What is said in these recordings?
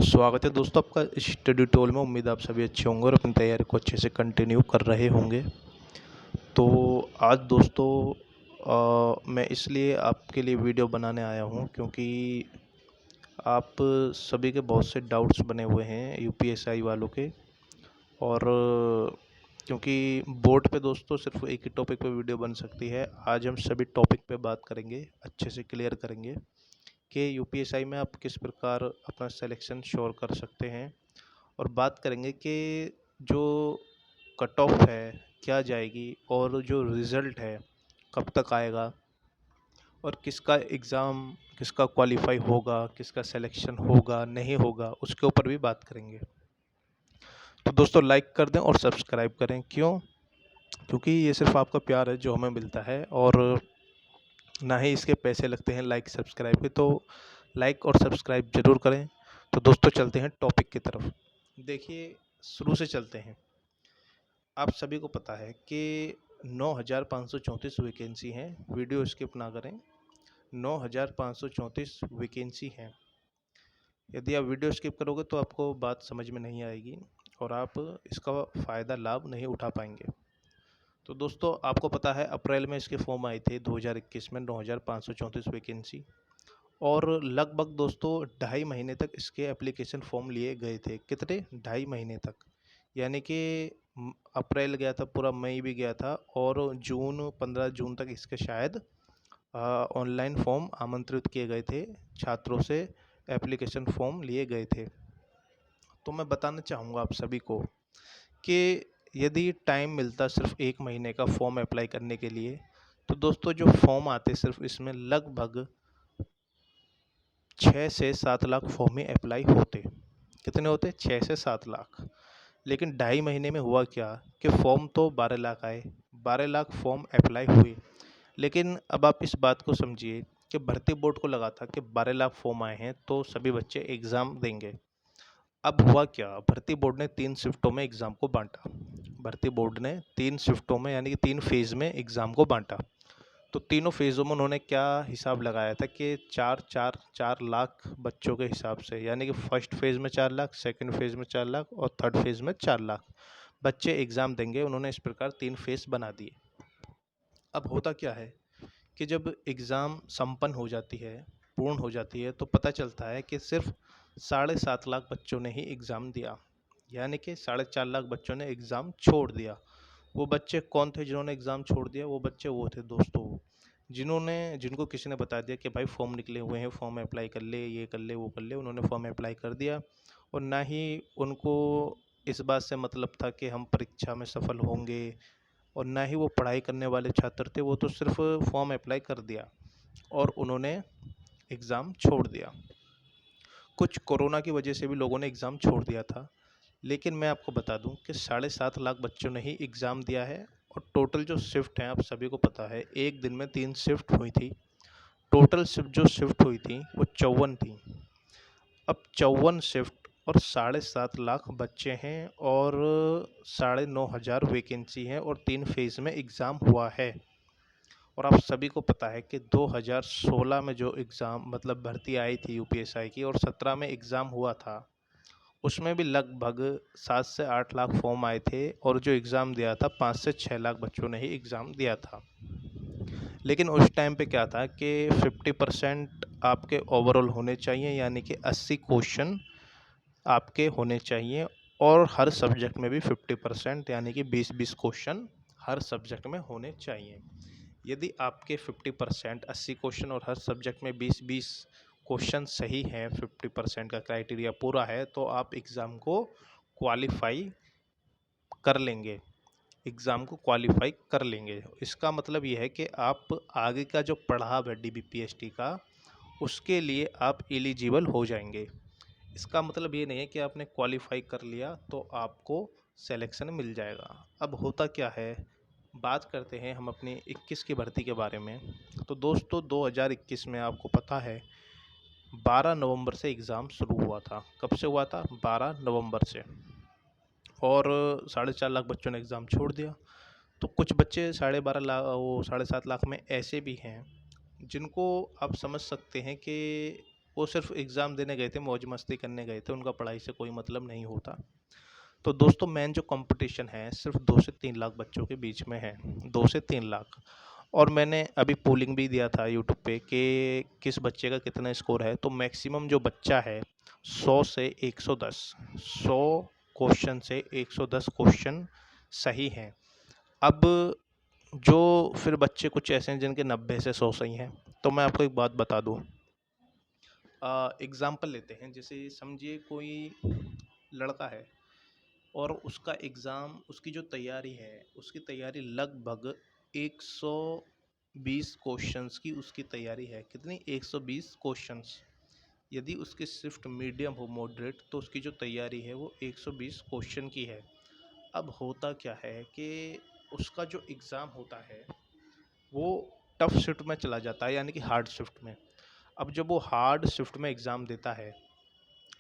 स्वागत है दोस्तों आपका स्टडी टूल में। उम्मीद आप सभी अच्छे होंगे और अपनी तैयारी को अच्छे से कंटिन्यू कर रहे होंगे। तो आज दोस्तों मैं इसलिए आपके लिए वीडियो बनाने आया हूं क्योंकि आप सभी के बहुत से डाउट्स बने हुए हैं यूपीएसआई वालों के। और क्योंकि बोर्ड पे दोस्तों सिर्फ एक ही टॉपिक पे वीडियो बन सकती है, आज हम सभी टॉपिक पे बात करेंगे, अच्छे से क्लियर करेंगे कि यूपीएसआई में आप किस प्रकार अपना सिलेक्शन श्योर कर सकते हैं। और बात करेंगे कि जो कट ऑफ है क्या जाएगी और जो रिज़ल्ट है कब तक आएगा और किसका एग्ज़ाम किसका क्वालिफाई होगा, किसका सिलेक्शन होगा नहीं होगा, उसके ऊपर भी बात करेंगे। तो दोस्तों लाइक कर दें और सब्सक्राइब करें। क्यों? क्योंकि ये सिर्फ आपका प्यार है जो हमें मिलता है और ना ही इसके पैसे लगते हैं लाइक सब्सक्राइब के। तो लाइक और सब्सक्राइब ज़रूर करें। तो दोस्तों चलते हैं टॉपिक की तरफ। देखिए, शुरू से चलते हैं। आप सभी को पता है कि 9,534 वैकेंसी हैं। वीडियो स्किप ना करें। 9,534 वैकेंसी हैं। यदि आप वीडियो स्किप करोगे तो आपको बात समझ में नहीं आएगी और आप इसका फ़ायदा लाभ नहीं उठा पाएंगे। तो दोस्तों आपको पता है अप्रैल में इसके फॉर्म आए थे 2021 में 9,534 वैकेंसी। और लगभग दोस्तों 2.5 महीने तक इसके एप्लीकेशन फॉर्म लिए गए थे। कितने? 2.5 महीने तक। यानी कि अप्रैल गया था, पूरा मई भी गया था और 15 जून तक इसके शायद ऑनलाइन फॉर्म आमंत्रित किए गए थे, छात्रों से एप्लीकेशन फॉर्म लिए गए थे। तो मैं बताना चाहूँगा आप सभी को कि यदि टाइम मिलता सिर्फ 1 महीने का फॉर्म अप्लाई करने के लिए, तो दोस्तों जो फॉर्म आते सिर्फ इसमें लगभग 6 से 7 लाख फॉर्म ही अप्लाई होते। कितने होते? 6 से 7 लाख। लेकिन 2.5 महीने में हुआ क्या कि फॉर्म तो 12 लाख आए, 12 लाख फॉर्म अप्लाई हुए। लेकिन अब आप इस बात को समझिए कि भर्ती बोर्ड को लगा था कि 12 लाख फॉर्म आए हैं तो सभी बच्चे एग्ज़ाम देंगे। अब हुआ क्या? भर्ती बोर्ड ने 3 शिफ्टों में एग्ज़ाम को बांटा। भर्ती बोर्ड ने 3 शिफ्टों में यानी कि 3 फेज़ में एग्ज़ाम को बांटा। तो तीनों फेज़ों में उन्होंने क्या हिसाब लगाया था कि 4 लाख बच्चों के हिसाब से, यानी कि फर्स्ट फेज़ में 4 लाख, सेकंड फेज़ में 4 लाख और थर्ड फेज़ में 4 लाख बच्चे एग्ज़ाम देंगे। उन्होंने इस प्रकार 3 फेज़ बना दिए। अब होता क्या है कि जब एग्ज़ाम संपन्न हो जाती है, पूर्ण हो जाती है, तो पता चलता है कि सिर्फ 7.5 लाख बच्चों ने ही एग्ज़ाम दिया, यानी कि 4.5 लाख बच्चों ने एग्ज़ाम छोड़ दिया। वो बच्चे कौन थे जिन्होंने एग्ज़ाम छोड़ दिया? वो बच्चे वो थे दोस्तों जिनको किसी ने बता दिया कि भाई फॉर्म निकले हुए हैं, फॉर्म अप्लाई कर ले, ये कर ले, वो कर ले। उन्होंने फॉर्म अप्लाई कर दिया और ना ही उनको इस बात से मतलब था कि हम परीक्षा में सफल होंगे और ना ही वो पढ़ाई करने वाले छात्र थे। वो तो सिर्फ फॉर्म अप्लाई कर दिया और उन्होंने एग्ज़ाम छोड़ दिया। कुछ कोरोना की वजह से भी लोगों ने एग्ज़ाम छोड़ दिया था। लेकिन मैं आपको बता दूं कि 7.5 लाख बच्चों ने ही एग्ज़ाम दिया है। और टोटल जो शिफ्ट हैं आप सभी को पता है, एक दिन में 3 शिफ्ट हुई थी। टोटल शिफ्ट हुई थी वो 54 थी। अब 54 शिफ्ट और 7.5 लाख बच्चे हैं और 9,500 वैकेंसी हैं और 3 फेज़ में एग्ज़ाम हुआ है। और आप सभी को पता है कि 2016 में जो एग्ज़ाम मतलब भर्ती आई थी यूपीएसआई की और 17 में एग्ज़ाम हुआ था, उसमें भी लगभग 7 से 8 लाख फॉर्म आए थे और जो एग्ज़ाम दिया था 5 से 6 लाख बच्चों ने ही एग्ज़ाम दिया था। लेकिन उस टाइम पे क्या था कि 50% आपके ओवरऑल होने चाहिए, यानी कि 80 क्वेश्चन आपके होने चाहिए और हर सब्जेक्ट में भी 50% यानी कि 20-20 क्वेश्चन हर सब्जेक्ट में होने चाहिए। यदि आपके 50% 80 क्वेश्चन और हर सब्जेक्ट में 20-20 क्वेश्चन सही हैं, 50% का क्राइटेरिया पूरा है, तो आप एग्ज़ाम को क्वालिफाई कर लेंगे। एग्ज़ाम को क्वालिफाई कर लेंगे। इसका मतलब ये है कि आप आगे का जो पड़ाव है डीबीपीएसटी का, उसके लिए आप एलिजिबल हो जाएंगे। इसका मतलब ये नहीं है कि आपने क्वालिफाई कर लिया तो आपको सिलेक्शन मिल जाएगा। अब होता क्या है, बात करते हैं हम अपनी 21 की भर्ती के बारे में। तो दोस्तों 2021 में आपको पता है 12 नवंबर से एग्ज़ाम शुरू हुआ था। कब से हुआ था? 12 नवंबर से। और 4.5 लाख बच्चों ने एग्ज़ाम छोड़ दिया। तो कुछ बच्चे 7.5 लाख में ऐसे भी हैं जिनको आप समझ सकते हैं कि वो सिर्फ एग्ज़ाम देने गए थे, मौज मस्ती करने गए थे, उनका पढ़ाई से कोई मतलब नहीं होता। तो दोस्तों मेन जो कंपटीशन है सिर्फ 2 से 3 लाख बच्चों के बीच में है, 2 से 3 लाख। और मैंने अभी पोलिंग भी दिया था यूट्यूब पे कि किस बच्चे का कितना स्कोर है, तो मैक्सिमम जो बच्चा है 100 से 110, 100 क्वेश्चन से 110 क्वेश्चन सही हैं। अब जो फिर बच्चे कुछ ऐसे हैं जिनके 90 से 100 सही हैं, तो मैं आपको एक बात बता दूं। एग्जाम्पल लेते हैं, जैसे समझिए कोई लड़का है और उसका एग्ज़ाम, उसकी जो तैयारी है, उसकी तैयारी लगभग 120 क्वेश्चंस की उसकी तैयारी है। कितनी? 120 क्वेश्चंस। यदि उसकी शिफ्ट मीडियम हो, मॉडरेट, तो उसकी जो तैयारी है वो 120 क्वेश्चन की है। अब होता क्या है कि उसका जो एग्ज़ाम होता है वो टफ शिफ्ट में चला जाता है, यानी कि हार्ड शिफ्ट में। अब जब वो हार्ड शिफ्ट में एग्ज़ाम देता है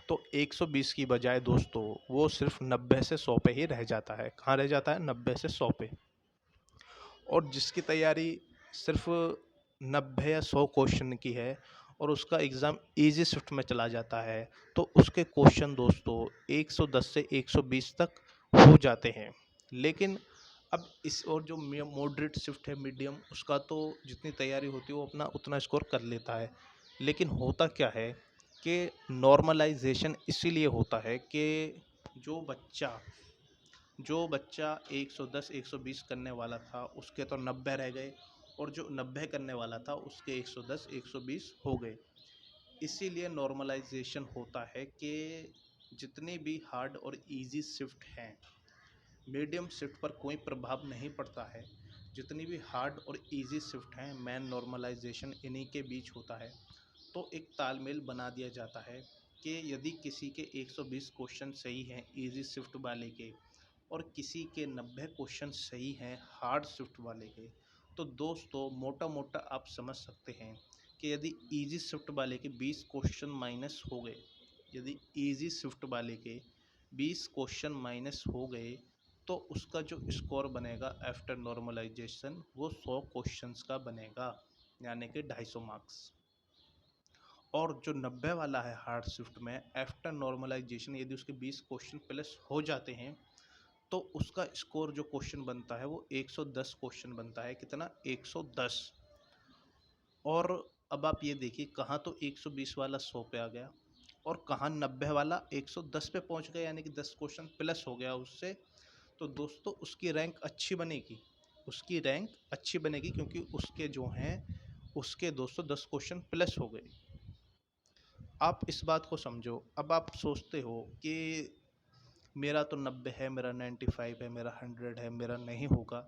तो 120 की बजाय दोस्तों वो सिर्फ 90 से 100 पे ही रह जाता है। कहाँ रह जाता है? 90 से 100 पे। और जिसकी तैयारी सिर्फ 90 या 100 क्वेश्चन की है और उसका एग्ज़ाम इजी शिफ्ट में चला जाता है, तो उसके क्वेश्चन दोस्तों 110 से 120 तक हो जाते हैं। लेकिन अब इस और जो मॉडरेट शिफ्ट है, मीडियम, उसका तो जितनी तैयारी होती है वो अपना उतना स्कोर कर लेता है। लेकिन होता क्या है कि नॉर्मलाइजेशन इसीलिए होता है कि जो बच्चा जो बच्चा 110 120 करने वाला था उसके तो 90 रह गए, और जो 90 करने वाला था उसके 110 120 हो गए। इसीलिए नॉर्मलाइजेशन होता है कि जितनी भी हार्ड और इजी शिफ्ट हैं, मीडियम शिफ्ट पर कोई प्रभाव नहीं पड़ता है। जितनी भी हार्ड और इजी शिफ्ट हैं, मैन नॉर्मलाइजेशन इन्हीं के बीच होता है। तो एक तालमेल बना दिया जाता है कि यदि किसी के 120 क्वेश्चन सही हैं इजी शिफ्ट वाले के, और किसी के 90 क्वेश्चन सही हैं हार्ड शिफ्ट वाले के, तो दोस्तों मोटा मोटा आप समझ सकते हैं कि यदि इजी शिफ्ट वाले के 20 क्वेश्चन माइनस हो गए, यदि इजी शिफ्ट वाले के 20 क्वेश्चन माइनस हो गए, तो उसका जो स्कोर बनेगा आफ्टर नॉर्मलाइजेशन वो 100 क्वेश्चंस का बनेगा, यानी कि 250 मार्क्स। और जो 90 वाला है हार्ड शिफ्ट में, आफ्टर नॉर्मलाइजेशन यदि उसके 20 क्वेश्चन प्लस हो जाते हैं, तो उसका स्कोर जो क्वेश्चन बनता है वो 110 क्वेश्चन बनता है। कितना? 110। और अब आप ये देखिए, कहाँ तो 120 वाला 100 पे आ गया और कहाँ 90 वाला 110 पे पहुंच गया, यानी कि 10 क्वेश्चन प्लस हो गया उससे। तो दोस्तों उसकी रैंक अच्छी बनेगी, उसकी रैंक अच्छी बनेगी क्योंकि उसके जो हैं उसके दोस्तों 10 क्वेश्चन प्लस हो गए। आप इस बात को समझो। अब आप सोचते हो कि मेरा तो 90 है, मेरा 95 है, मेरा 100 है, मेरा नहीं होगा।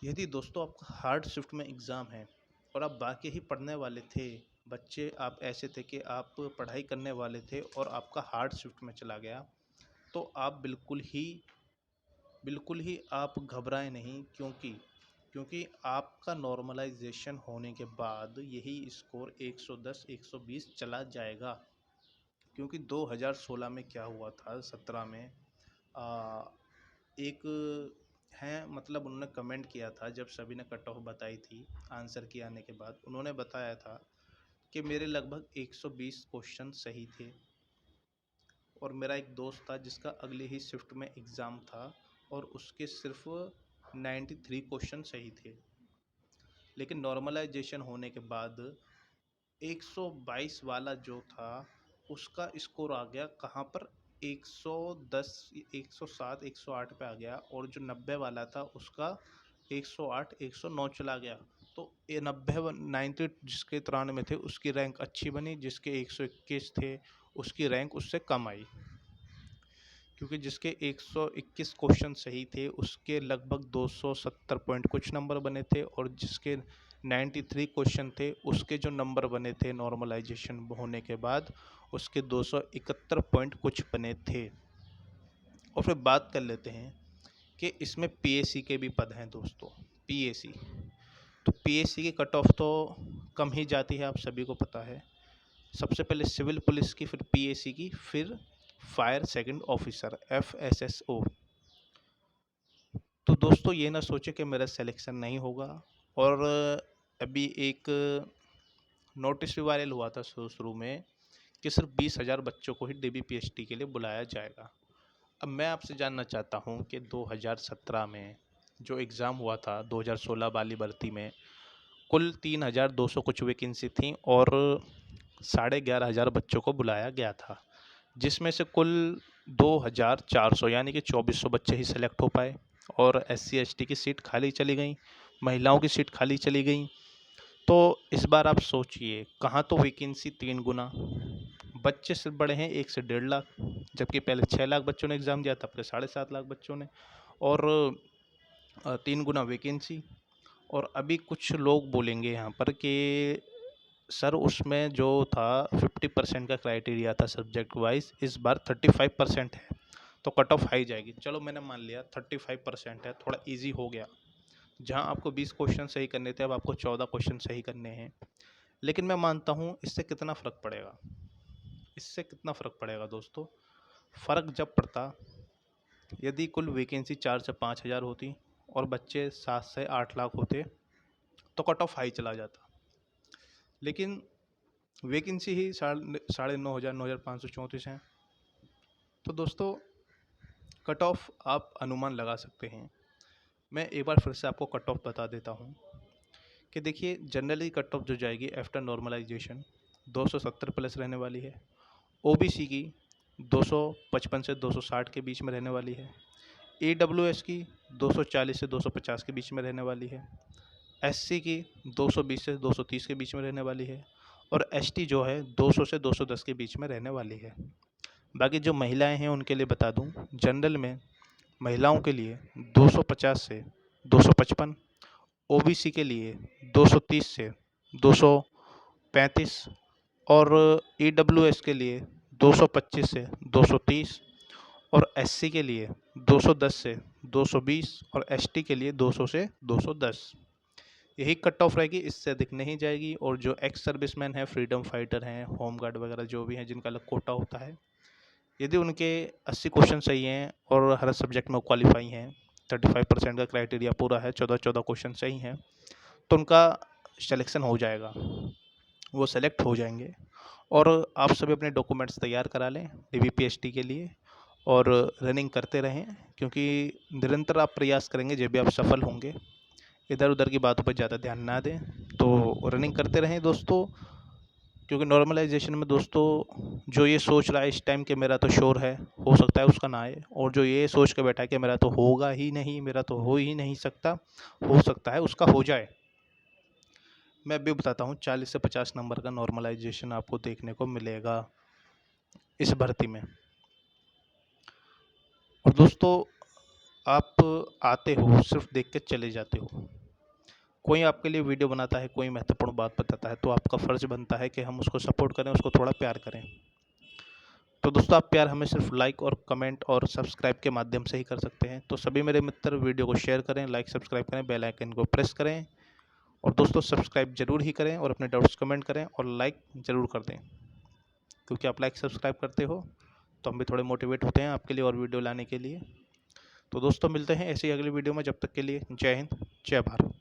यदि दोस्तों आपका हार्ड शिफ्ट में एग्ज़ाम है और आप बाकी ही पढ़ने वाले थे, बच्चे आप ऐसे थे कि आप पढ़ाई करने वाले थे और आपका हार्ड शिफ्ट में चला गया, तो आप बिल्कुल ही आप घबराएं नहीं, क्योंकि आपका नॉर्मलाइजेशन होने के बाद यही स्कोर 110 120 चला जाएगा। क्योंकि 2016 में क्या हुआ था, 17 में आ, एक हैं, मतलब उन्होंने कमेंट किया था जब सभी ने कट ऑफ बताई थी आंसर की आने के बाद, उन्होंने बताया था कि मेरे लगभग 120 क्वेश्चन सही थे। और मेरा एक दोस्त था जिसका अगले ही शिफ्ट में एग्ज़ाम था और उसके सिर्फ 93 क्वेश्चन सही थे। लेकिन नॉर्मलाइजेशन होने के बाद 122 वाला जो था उसका स्कोर आ गया कहाँ पर? 110 107 108 पे आ गया, और जो 90 वाला था उसका 108 109 चला गया। तो ये 90 90 जिसके 93 थे उसकी रैंक अच्छी बनी, जिसके 121 थे उसकी रैंक उससे कम आई। क्योंकि जिसके 121 क्वेश्चन सही थे उसके लगभग 270 पॉइंट कुछ नंबर बने थे, और जिसके 93 क्वेश्चन थे उसके जो नंबर बने थे नॉर्मलाइजेशन होने के बाद उसके 271 पॉइंट कुछ बने थे। और फिर बात कर लेते हैं कि इसमें पीएसी के भी पद हैं दोस्तों। पीएसी, तो पीएसी की कट ऑफ तो कम ही जाती है, आप सभी को पता है। सबसे पहले सिविल पुलिस की, फिर पीएसी की, फिर फायर सेकंड ऑफिसर एफएसएसओ। तो दोस्तों ये ना सोचे कि मेरा सिलेक्शन नहीं होगा। और अभी एक नोटिस भी वायरल हुआ था शुरू शुरू में कि सिर्फ 20,000 बच्चों को ही DBPST के लिए बुलाया जाएगा। अब मैं आपसे जानना चाहता हूँ कि 2017 में जो एग्ज़ाम हुआ था 2016 वाली भर्ती में कुल 3,200 कुछ वैकेंसी थी और 11,500 बच्चों को बुलाया गया था, जिसमें से कुल 2,400 यानी कि 2,400 बच्चे ही सेलेक्ट हो पाए और SC ST की सीट खाली चली गई, महिलाओं की सीट खाली चली गई। तो इस बार आप सोचिए, कहाँ तो वैकेंसी 3 गुना, बच्चे सिर्फ बढ़े हैं 1 से 1.5 लाख, जबकि पहले 6 लाख बच्चों ने एग्ज़ाम दिया था, अब 7.5 लाख बच्चों ने, और 3 गुना वैकेंसी। और अभी कुछ लोग बोलेंगे यहाँ पर कि सर उसमें जो था 50% का क्राइटेरिया था सब्जेक्ट वाइज, इस बार 35% है, तो कट ऑफ हाई जाएगी। चलो मैंने मान लिया 35% है, थोड़ा इजी हो गया। जहाँ आपको 20 क्वेश्चन सही करने थे अब आपको 14 क्वेश्चन सही करने हैं। लेकिन मैं मानता हूँ इससे कितना फ़र्क पड़ेगा, इससे कितना फ़र्क पड़ेगा दोस्तों। फ़र्क जब पड़ता यदि कुल वैकेंसी 4 से 5,000 होती और बच्चे 7 से 8 लाख होते तो कट ऑफ हाई चला जाता। लेकिन वैकेंसी ही 9,500 9,534 हैं। तो दोस्तों कट ऑफ आप अनुमान लगा सकते हैं। मैं एक बार फिर से आपको कट ऑफ बता देता हूँ कि देखिए, जनरली कट ऑफ जो जाएगी आफ्टर नॉर्मलाइजेशन 270 प्लस रहने वाली है। OBC की 255 से 260 के बीच में रहने वाली है। AWS की 240 से 250 के बीच में रहने वाली है। SC की 220 से 230 के बीच में रहने वाली है। और ST जो है 200 से 210 के बीच में रहने वाली है। बाकी जो महिलाएं हैं उनके लिए बता दूं, जनरल में महिलाओं के लिए 250 से 255, OBC के लिए 230 से 235 और EWS के लिए 225 से 230 और SC के लिए 210 से 220 और ST के लिए 200 से 210। यही कट ऑफ रहेगी, इससे अधिक नहीं जाएगी। और जो एक्स सर्विसमैन हैं, फ्रीडम फाइटर हैं, होम गार्ड वगैरह जो भी हैं जिनका अलग कोटा होता है, यदि उनके 80 क्वेश्चन सही हैं और हर सब्जेक्ट में क्वालिफाई हैं, 35% का क्राइटेरिया पूरा है, 14 क्वेश्चन सही हैं, तो उनका सिलेक्शन हो जाएगा, वो सेलेक्ट हो जाएंगे। और आप सभी अपने डॉक्यूमेंट्स तैयार करा लें DBPST के लिए और रनिंग करते रहें, क्योंकि निरंतर आप प्रयास करेंगे जब भी आप सफल होंगे। इधर उधर की बातों पर ज़्यादा ध्यान ना दें, तो रनिंग करते रहें दोस्तों। क्योंकि नॉर्मलाइजेशन में दोस्तों जो ये सोच रहा है इस टाइम कि मेरा तो श्योर है, हो सकता है उसका ना आए, और जो ये सोच के बैठा है कि मेरा तो होगा ही नहीं, मेरा तो हो ही नहीं सकता, हो सकता है उसका हो जाए। मैं अभी बताता हूँ 40 से 50 नंबर का नॉर्मलाइजेशन आपको देखने को मिलेगा इस भर्ती में। और दोस्तों आप आते हो सिर्फ देख के चले जाते हो, कोई आपके लिए वीडियो बनाता है, कोई महत्वपूर्ण बात बताता है, तो आपका फ़र्ज़ बनता है कि हम उसको सपोर्ट करें, उसको थोड़ा प्यार करें। तो दोस्तों आप प्यार हमें सिर्फ लाइक और कमेंट और सब्सक्राइब के माध्यम से ही कर सकते हैं। तो सभी मेरे मित्र वीडियो को शेयर करें, लाइक सब्सक्राइब करें, बेल आइकन को प्रेस करें, और दोस्तों सब्सक्राइब जरूर ही करें और अपने डाउट्स कमेंट करें और लाइक ज़रूर कर दें, क्योंकि आप लाइक सब्सक्राइब करते हो तो हम भी थोड़े मोटिवेट होते हैं आपके लिए और वीडियो लाने के लिए। तो दोस्तों मिलते हैं ऐसी अगली वीडियो में, जब तक के लिए जय हिंद, जय भारत।